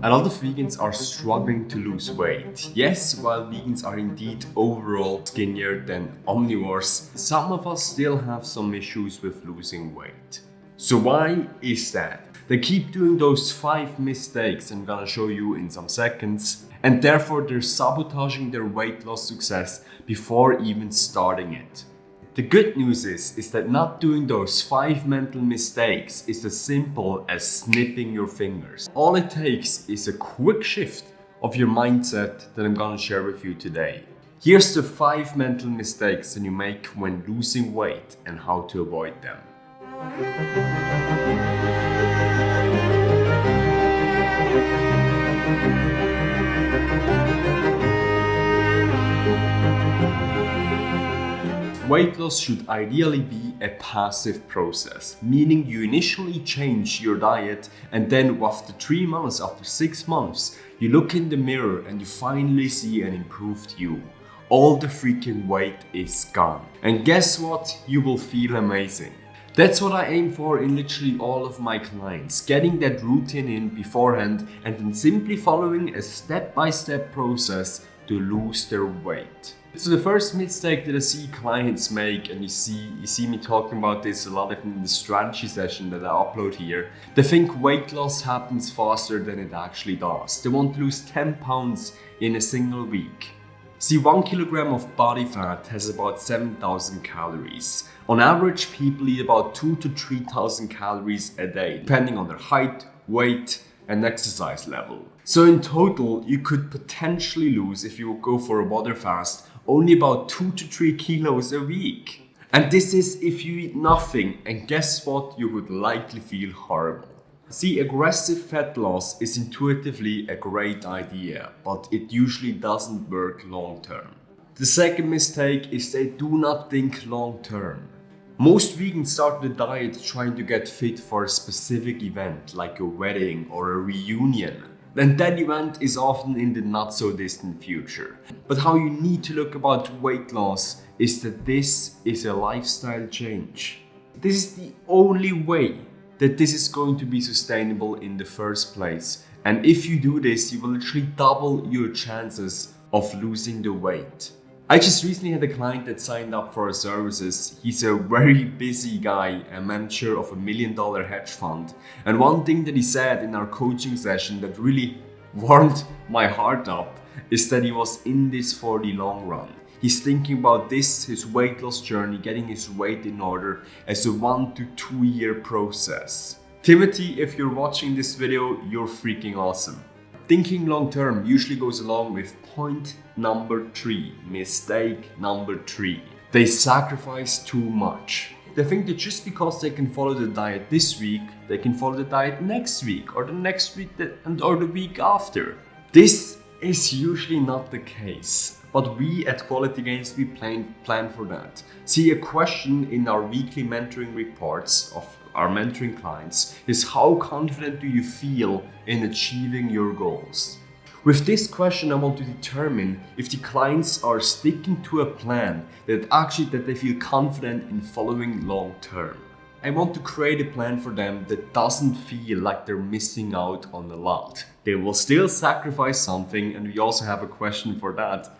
A lot of vegans are struggling to lose weight. Yes, while vegans are indeed overall skinnier than omnivores, some of us still have some issues with losing weight. So why is that? They keep doing those 5 mistakes I'm gonna show you in some seconds, and therefore they're sabotaging their weight loss success before even starting it. The good news is that not doing those 5 mental mistakes is as simple as snipping your fingers. All it takes is a quick shift of your mindset that I'm gonna share with you today. Here's the 5 mental mistakes that you make when losing weight and how to avoid them. Weight loss should ideally be a passive process, meaning you initially change your diet and then after 3 months, after 6 months, you look in the mirror and you finally see an improved you. All the freaking weight is gone. And guess what? You will feel amazing. That's what I aim for in literally all of my clients, getting that routine in beforehand and then simply following a step-by-step process to lose their weight. So the first mistake that I see clients make, and you see me talking about this a lot in the strategy session that I upload here, they think weight loss happens faster than it actually does. They want to lose 10 pounds in a single week. See, 1 kilogram of body fat has about 7,000 calories. On average, people eat about 2,000 to 3,000 calories a day, depending on their height, weight, and exercise level. So in total, you could potentially lose, if you go for a water fast, only about 2 to 3 kilos a week. And this is if you eat nothing, and guess what? You would likely feel horrible. See, aggressive fat loss is intuitively a great idea, but it usually doesn't work long term. The second mistake is they do not think long term. Most vegans start the diet trying to get fit for a specific event, like a wedding or a reunion. And that event is often in the not so distant future. But how you need to look about weight loss is that this is a lifestyle change. This is the only way that this is going to be sustainable in the first place. And if you do this, you will literally double your chances of losing the weight. I just recently had a client that signed up for our services. He's a very busy guy, a manager of $1 million hedge fund. And one thing that he said in our coaching session that really warmed my heart up is that he was in this for the long run. He's thinking about this, his weight loss journey, getting his weight in order as a 1 to 2 year process. Timothy, if you're watching this video, you're freaking awesome. Thinking long term usually goes along with point number 3, mistake number 3. They sacrifice too much. They think that just because they can follow the diet this week, they can follow the diet next week or the next week or the week after. This is usually not the case, but we at Quality Gains, we plan for that. See, a question in our weekly mentoring reports of our mentoring clients is how confident do you feel in achieving your goals? With this question, I want to determine if the clients are sticking to a plan that they feel confident in following long term. I want to create a plan for them that doesn't feel like they're missing out on a lot. They will still sacrifice something, and we also have a question for that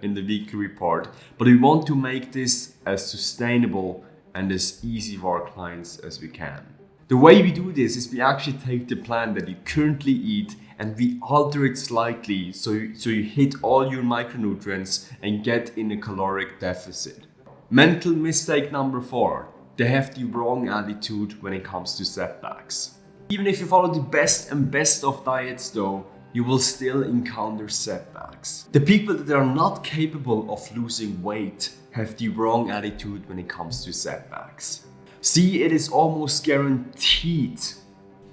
in the weekly report. But we want to make this as sustainable and as easy for our clients as we can. The way we do this is we actually take the plan that you currently eat and we alter it slightly so you hit all your micronutrients and get in a caloric deficit. Mental mistake number 4, they have the wrong attitude when it comes to setbacks. Even if you follow the best of diets though, you will still encounter setbacks. The people that are not capable of losing weight have the wrong attitude when it comes to setbacks. See, it is almost guaranteed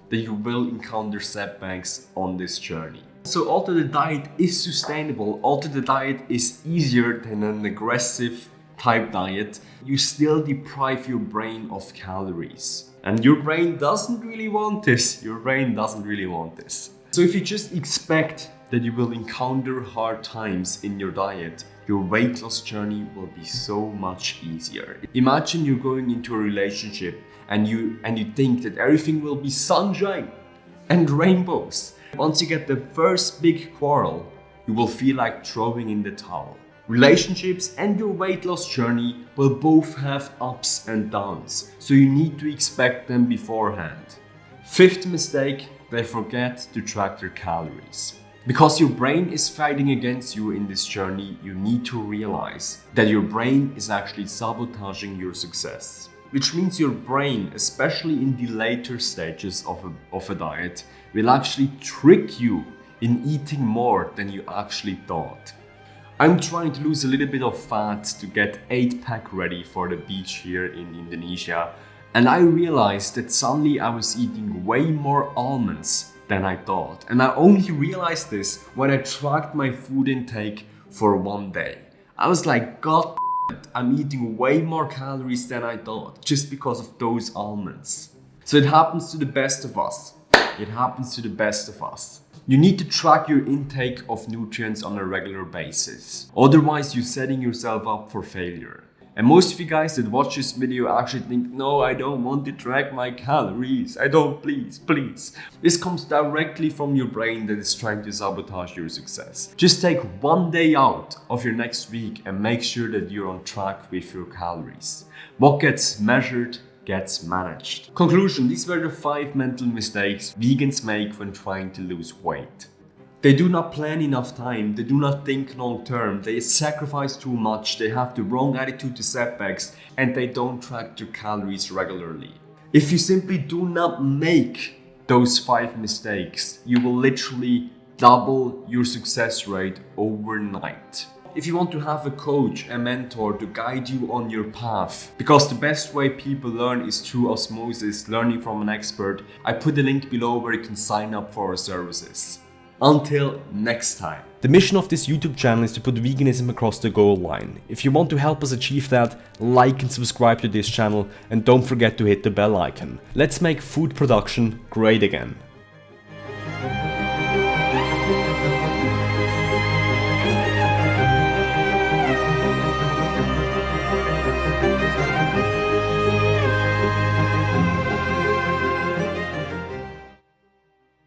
that you will encounter setbacks on this journey. So although the diet is sustainable, although the diet is easier than an aggressive type diet, you still deprive your brain of calories. And your brain doesn't really want this. So if you just expect that you will encounter hard times in your diet, your weight loss journey will be so much easier. Imagine you're going into a relationship and you think that everything will be sunshine and rainbows. Once you get the first big quarrel, you will feel like throwing in the towel. Relationships and your weight loss journey will both have ups and downs, so you need to expect them beforehand. Fifth mistake, they forget to track their calories. Because your brain is fighting against you in this journey, you need to realize that your brain is actually sabotaging your success. Which means your brain, especially in the later stages of a diet, will actually trick you in eating more than you actually thought. I'm trying to lose a little bit of fat to get 8-pack ready for the beach here in Indonesia, and I realized that suddenly I was eating way more almonds than I thought. And I only realized this when I tracked my food intake for one day. I was like, God, I'm eating way more calories than I thought just because of those almonds. So it happens to the best of us. It happens to the best of us. You need to track your intake of nutrients on a regular basis. Otherwise, you're setting yourself up for failure. And most of you guys that watch this video actually think, no, I don't want to track my calories. I don't, please. This comes directly from your brain that is trying to sabotage your success. Just take one day out of your next week and make sure that you're on track with your calories. What gets measured gets managed. Conclusion, these were the 5 mental mistakes vegans make when trying to lose weight. They do not plan enough time, they do not think long term, they sacrifice too much, they have the wrong attitude to setbacks, and they don't track their calories regularly. If you simply do not make those 5 mistakes, you will literally double your success rate overnight. If you want to have a coach, a mentor to guide you on your path, because the best way people learn is through osmosis, learning from an expert, I put the link below where you can sign up for our services. Until next time. The mission of this YouTube channel is to put veganism across the goal line. If you want to help us achieve that, like and subscribe to this channel, and don't forget to hit the bell icon. Let's make food production great again.